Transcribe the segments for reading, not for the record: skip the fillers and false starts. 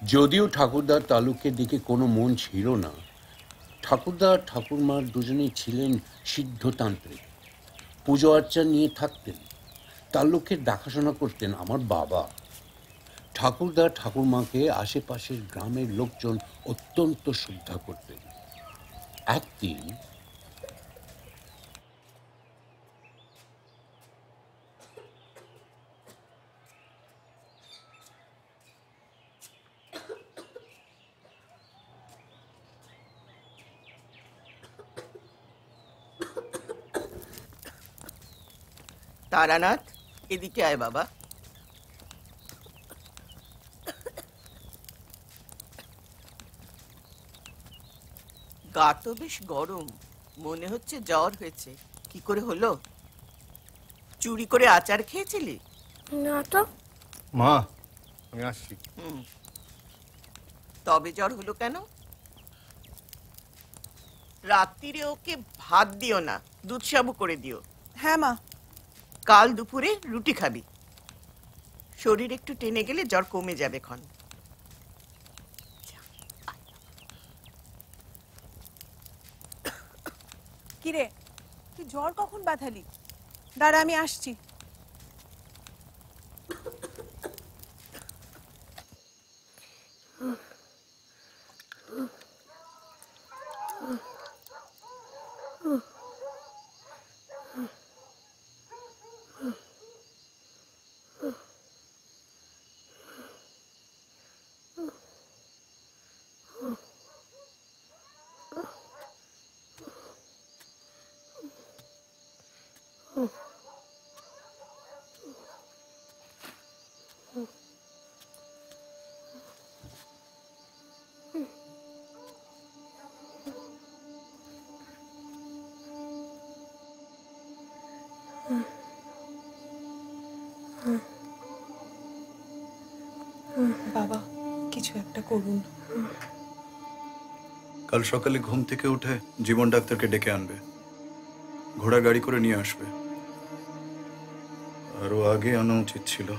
যদিও ঠাকুরদার তালুকের দিকে কোনো মন ছিল না, ঠাকুরদা ঠাকুরমার দুজনেই ছিলেন সিদ্ধতান্ত্রিক। পুজো আর্চা নিয়ে থাকতেন। তালুকের দেখাশোনা করতেন আমার বাবা। ঠাকুরদা ঠাকুরমাকে আশেপাশের গ্রামের লোকজন অত্যন্ত শ্রদ্ধা করতেন। একদিন তারানাথ, এদিকে আয় বাবা। গা তো বেশ গরম, মনে হচ্ছে জ্বর হয়েছে। কি করে হলো? চুরি করে আচার খেয়েছিলি? না তো। মা, আমি আসছি। তবে জ্বর হলো কেন? রাত্রিরে ওকে ভাত দিও না, দুধ সাবু করে দিও। হ্যাঁ মা। কাল দুপুরে রুটি খাবি। শরীর একটু টেনে গেলে জ্বর কমে যাবে ক্ষণ। কিরে, তুই জ্বর কখন বাঁধালি? দাঁড়া, আমি আসছি। বাবা, কিছু একটা করুন। কাল সকালে ঘুম থেকে উঠে জীবন ডাক্তারকে ডেকে আনবে, ঘোড়া গাড়ি করে নিয়ে আসবে। আরো আগে আনা উচিত ছিল।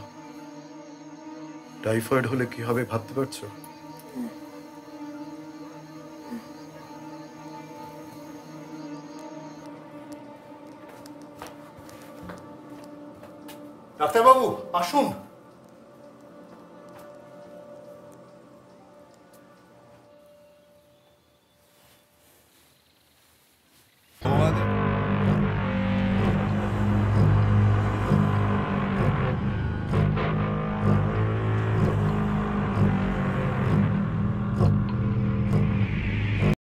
টাইফয়েড হলে কি হবে ভাবতে পারছো? ডাক্তারবাবু আসুন।